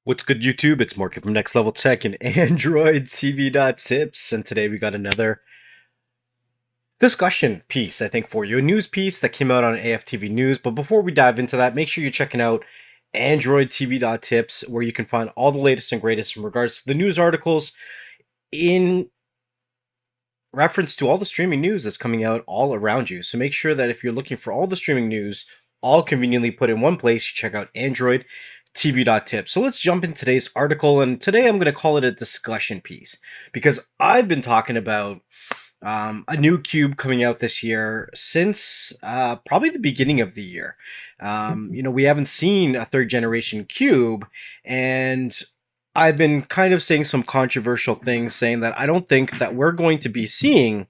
What's good, YouTube? It's Morgan from Next Level Tech and Android TV.tips, and today we got another discussion piece, I think, for you. A news piece that came out on AFTV News. But before we dive into that, make sure you're checking out Android TV.tips, where you can find all the latest and greatest in regards to the news articles in reference to all the streaming news that's coming out all around you. So make sure that if you're looking for all the streaming news, all conveniently put in one place, you check out Android TV.tips. So let's jump in today's article, and today I'm going to call it a discussion piece because I've been talking about a new cube coming out this year since probably the beginning of the year. We haven't seen a third generation cube, and I've been kind of saying some controversial things, saying that I don't think that we're going to be seeing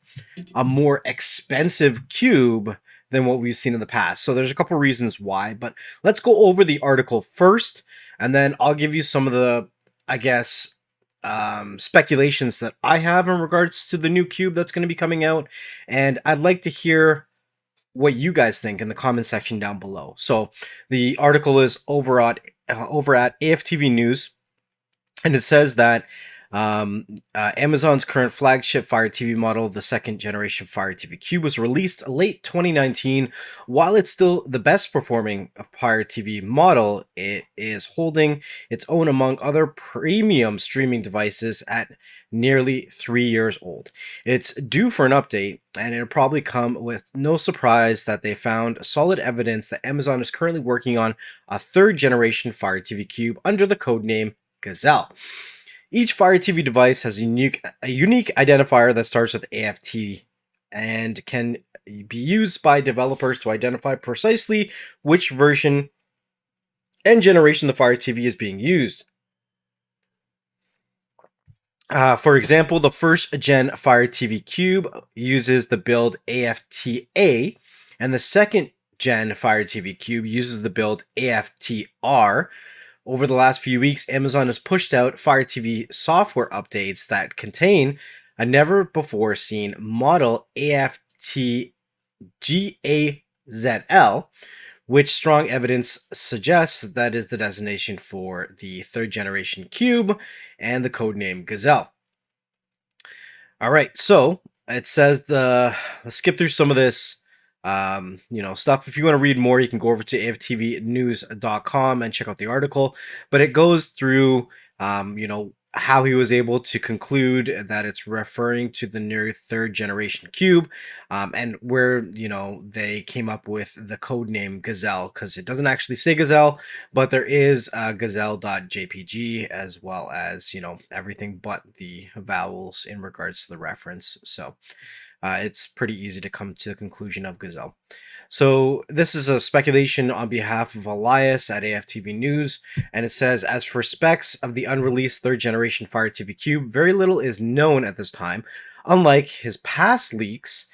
a more expensive cube than what we've seen in the past. So there's a couple reasons why, but let's go over the article first, and then I'll give you some of the, I guess, speculations that I have in regards to the new cube that's going to be coming out, and I'd like to hear what you guys think in the comment section down below. So the article is over at AFTV News, and it says that Amazon's current flagship Fire TV model, the second generation Fire TV Cube, was released late 2019. While it's still the best performing Fire TV model, it is holding its own among other premium streaming devices at nearly 3 years old. It's due for an update, and it'll probably come with no surprise that they found solid evidence that Amazon is currently working on a third generation Fire TV Cube under the codename Gazel. Each Fire TV device has a unique identifier that starts with AFT and can be used by developers to identify precisely which version and generation the Fire TV is being used. For example, the first gen Fire TV Cube uses the build AFTA, and the second gen Fire TV Cube uses the build AFTR. Over the last few weeks, Amazon has pushed out Fire TV software updates that contain a never-before-seen model AFTGAZL, which strong evidence suggests that is the designation for the third-generation cube and the codename Gazel. All right, so it says let's skip through some of this stuff. If you want to read more, you can go over to aftvnews.com and check out the article. But it goes through, how he was able to conclude that it's referring to the near third generation cube, and where, they came up with the code name Gazel, because it doesn't actually say Gazel, but there is Gazel.jpg as well as, everything but the vowels in regards to the reference. So it's pretty easy to come to the conclusion of Gazel. So this is a speculation on behalf of Elias at AFTV News, and it says, as for specs of the unreleased third generation Fire TV Cube, very little is known at this time. Unlike his past leaks,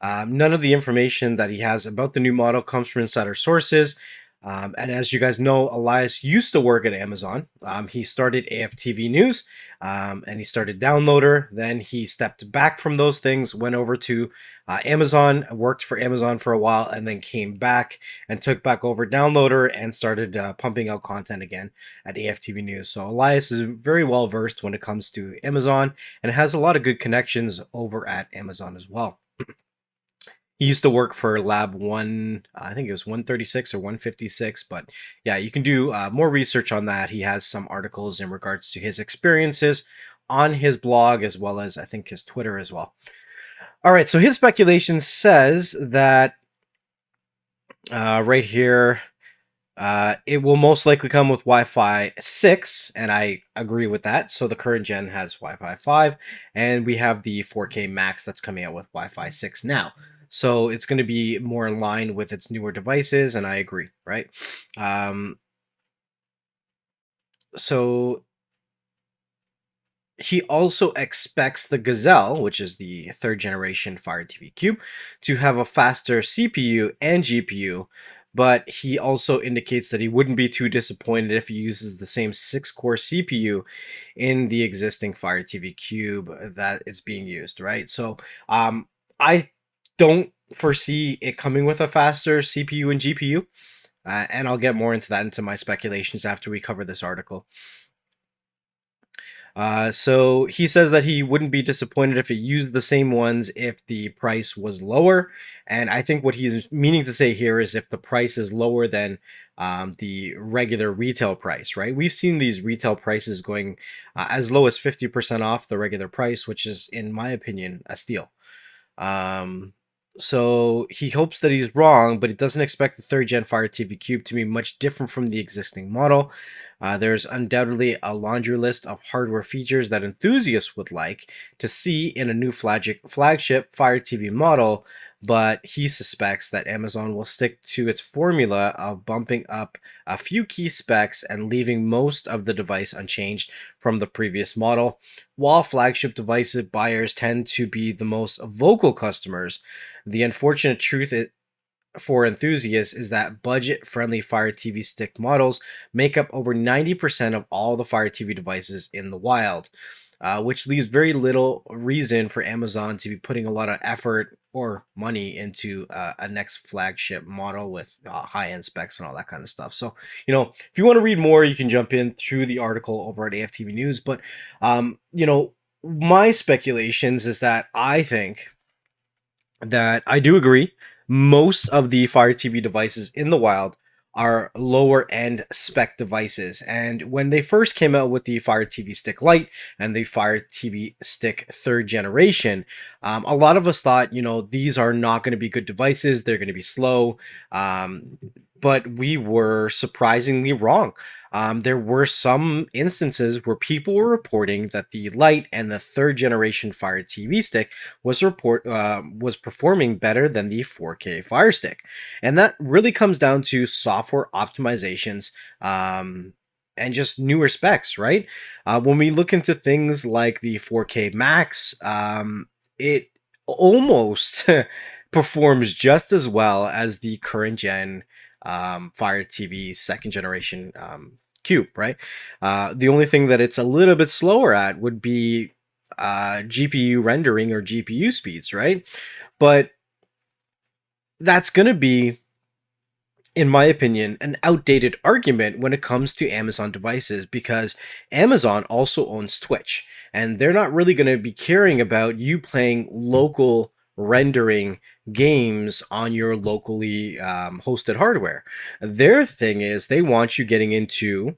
none of the information that he has about the new model comes from insider sources. And as you guys know, Elias used to work at Amazon. He started AFTV News, and he started Downloader. Then he stepped back from those things, went over to Amazon, worked for Amazon for a while, and then came back and took back over Downloader and started pumping out content again at AFTV News. So Elias is very well versed when it comes to Amazon and has a lot of good connections over at Amazon as well. He used to work for Lab 1, I think it was 136 or 156, but yeah, you can do more research on that. He has some articles in regards to his experiences on his blog, as well as, I think, his Twitter as well. All right, so his speculation says that right here, it will most likely come with Wi-Fi 6, and I agree with that. So the current gen has Wi-Fi 5, and we have the 4K Max that's coming out with Wi-Fi 6 now. So it's going to be more in line with its newer devices, and I agree, right? So he also expects the Gazel, which is the third generation Fire TV Cube, to have a faster CPU and GPU, but he also indicates that he wouldn't be too disappointed if he uses the same 6-core CPU in the existing Fire TV Cube that is being used, right? So I don't foresee it coming with a faster CPU and GPU. And I'll get more into that into my speculations after we cover this article. So he says that he wouldn't be disappointed if it used the same ones if the price was lower. And I think what he's meaning to say here is if the price is lower than the regular retail price, right? We've seen these retail prices going as low as 50% off the regular price, which is, in my opinion, a steal. Um, so he hopes that he's wrong, but he doesn't expect the third gen Fire TV Cube to be much different from the existing model. There's undoubtedly a laundry list of hardware features that enthusiasts would like to see in a new flagship Fire TV model, but he suspects that Amazon will stick to its formula of bumping up a few key specs and leaving most of the device unchanged from the previous model. While flagship device buyers tend to be the most vocal customers, the unfortunate truth for enthusiasts is that budget-friendly Fire TV stick models make up over 90% of all the Fire TV devices in the wild, which leaves very little reason for Amazon to be putting a lot of effort or money into a next flagship model with high-end specs and all that kind of stuff. So, if you want to read more, you can jump in through the article over at AFTV News. But, my speculations is that I think that I do agree. Most of the Fire TV devices in the wild are lower end spec devices. And when they first came out with the Fire TV Stick Lite and the Fire TV Stick third generation, a lot of us thought, these are not going to be good devices. They're going to be slow. But we were surprisingly wrong. There were some instances where people were reporting that the Lite and the third generation Fire TV Stick was performing better than the 4K Fire Stick, and that really comes down to software optimizations and just newer specs, right? When we look into things like the 4K Max, it almost performs just as well as the current gen Fire TV second generation Cube, right? The only thing that it's a little bit slower at would be GPU rendering or GPU speeds, right? But that's going to be, in my opinion, an outdated argument when it comes to Amazon devices, because Amazon also owns Twitch, and they're not really going to be caring about you playing local rendering games on your locally hosted hardware. Their thing is they want you getting into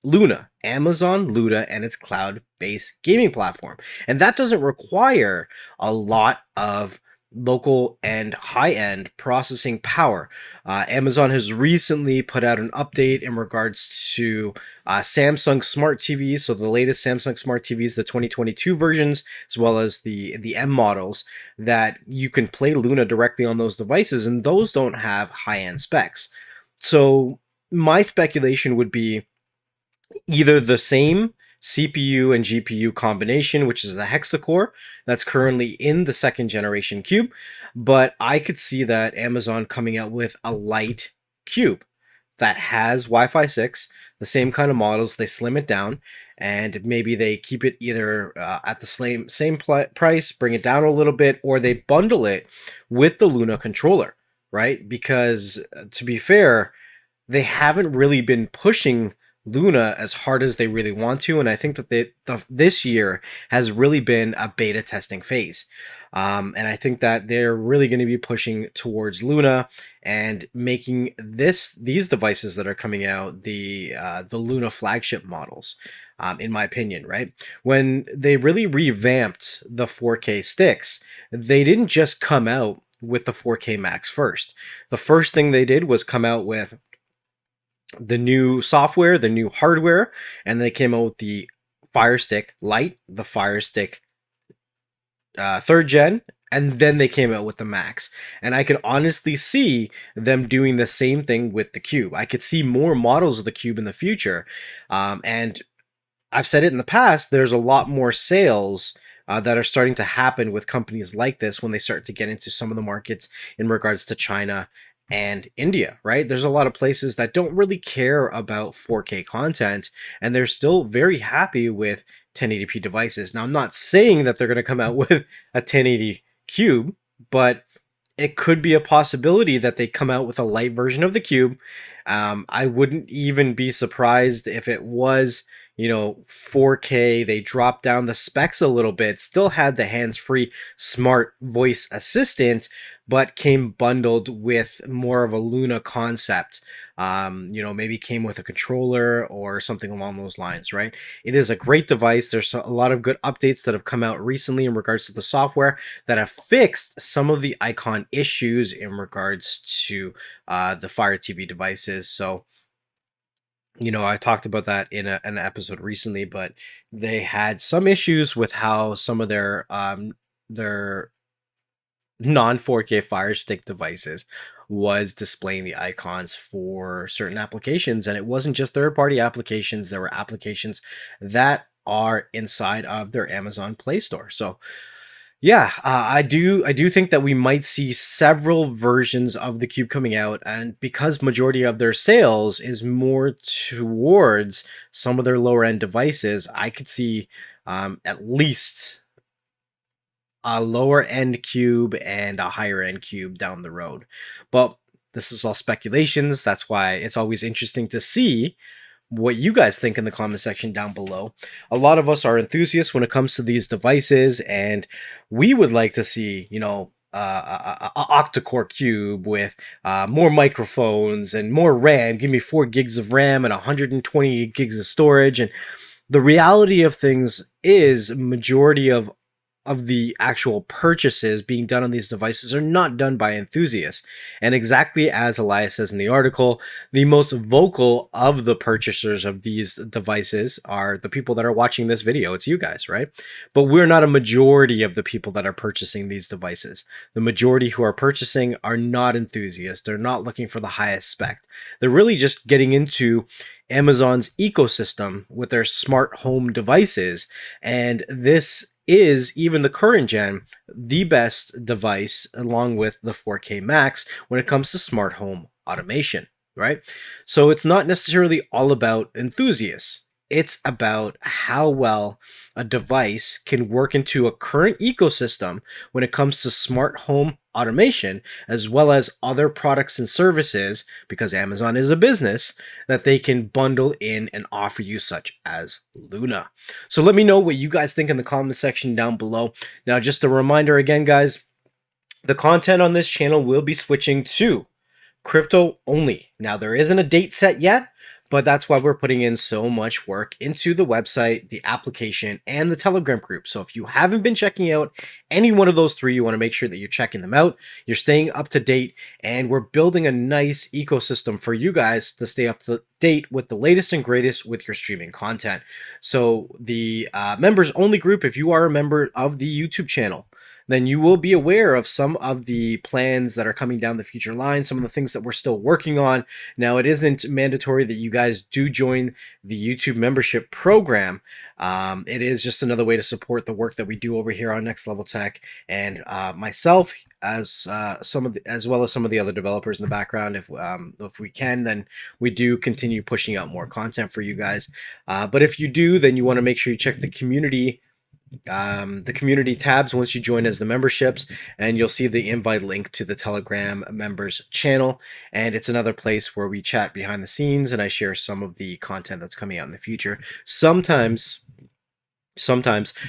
Luna, Amazon Luna, and its cloud-based gaming platform. And that doesn't require a lot of local and high-end processing power. Amazon has recently put out an update in regards to Samsung Smart TVs, so the latest Samsung Smart TVs, the 2022 versions, as well as the M models, that you can play Luna directly on those devices, and those don't have high-end specs. So my speculation would be either the same CPU and GPU combination, which is the hexa-core that's currently in the second generation Cube, but I could see that Amazon coming out with a light Cube that has Wi-Fi 6, the same kind of models. They slim it down, and maybe they keep it either at the same price, bring it down a little bit, or they bundle it with the Luna controller, right? Because to be fair, they haven't really been pushing Luna as hard as they really want to, and I think that this year has really been a beta testing phase, and I think that they're really going to be pushing towards Luna and making these devices that are coming out the Luna flagship models, in my opinion. Right, when they really revamped the 4K sticks, they didn't just come out with the 4K Max first. The first thing they did was come out with the new software, the new hardware, and they came out with the Fire Stick Lite, the Fire Stick 3rd Gen, and then they came out with the Max. And I could honestly see them doing the same thing with the Cube. I could see more models of the Cube in the future. And I've said it in the past, there's a lot more sales that are starting to happen with companies like this when they start to get into some of the markets in regards to China and India, right? There's a lot of places that don't really care about 4K content, and they're still very happy with 1080p devices. Now, I'm not saying that they're going to come out with a 1080 Cube, but it could be a possibility that they come out with a light version of the Cube. I wouldn't even be surprised if it was, 4K. They dropped down the specs a little bit, still had the hands-free smart voice assistant, but came bundled with more of a Luna concept. Maybe came with a controller or something along those lines, right? It is a great device. There's a lot of good updates that have come out recently in regards to the software that have fixed some of the icon issues in regards to the Fire TV devices. So, I talked about that in an episode recently, but they had some issues with how some of their non 4K Fire Stick devices was displaying the icons for certain applications, and it wasn't just third-party applications. There were applications that are inside of their Amazon Play Store. So yeah, I do think that we might see several versions of the Cube coming out, and because majority of their sales is more towards some of their lower end devices, I could see at least a lower end cube and a higher end cube down the road. But this is all speculations. That's why it's always interesting to see what you guys think in the comment section down below. A lot of us are enthusiasts when it comes to these devices, and we would like to see, a octa-core cube with more microphones and more RAM. Give me 4 gigs of RAM and 120 gigs of storage. And the reality of things is, majority of the actual purchases being done on these devices are not done by enthusiasts. And exactly as Elias says in the article, the most vocal of the purchasers of these devices are the people that are watching this video. It's you guys, right? But we're not a majority of the people that are purchasing these devices. The majority who are purchasing are not enthusiasts. They're not looking for the highest spec. They're really just getting into Amazon's ecosystem with their smart home devices. And this is, even the current gen, the best device along with the 4K Max when it comes to smart home automation, right? So it's not necessarily all about enthusiasts. It's about how well a device can work into a current ecosystem when it comes to smart home automation, as well as other products and services, because Amazon is a business, that they can bundle in and offer you, such as Luna. So let me know what you guys think in the comment section down below. Now, just a reminder again, guys, the content on this channel will be switching to crypto only. Now, there isn't a date set yet, but that's why we're putting in so much work into the website, the application, and the Telegram group. So if you haven't been checking out any one of those three, you want to make sure that you're checking them out. You're staying up to date, and we're building a nice ecosystem for you guys to stay up to date with the latest and greatest with your streaming content. So the members only group, if you are a member of the YouTube channel, then you will be aware of some of the plans that are coming down the future line, some of the things that we're still working on. Now, it isn't mandatory that you guys do join the YouTube membership program. It is just another way to support the work that we do over here on Next Level Tech, and myself, as well as some of the other developers in the background. If we can, then we do continue pushing out more content for you guys. But if you do, then you want to make sure you check the community tabs once you join as the memberships, and you'll see the invite link to the Telegram members channel. And it's another place where we chat behind the scenes, and I share some of the content that's coming out in the future. Sometimes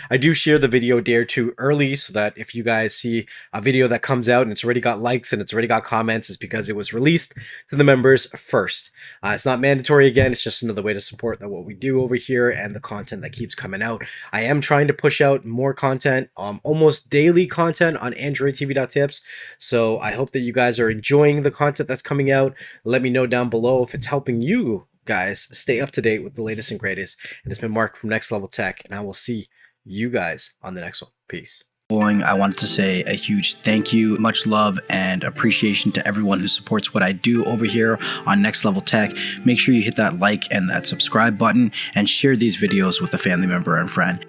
I do share the video a day or two early, so that if you guys see a video that comes out and it's already got likes and it's already got comments, it's because it was released to the members first. It's not mandatory. Again, it's just another way to support what we do over here and the content that keeps coming out. I am trying to push out more content, almost daily content on AndroidTV.tips. So I hope that you guys are enjoying the content that's coming out. Let me know down below if it's helping you guys stay up to date with the latest and greatest. And it's been Mark from Next Level Tech, and I will see you guys on the next one. Peace. I wanted to say a huge thank you, much love and appreciation to everyone who supports what I do over here on Next Level Tech. Make sure you hit that like and that subscribe button, and share these videos with a family member and friend.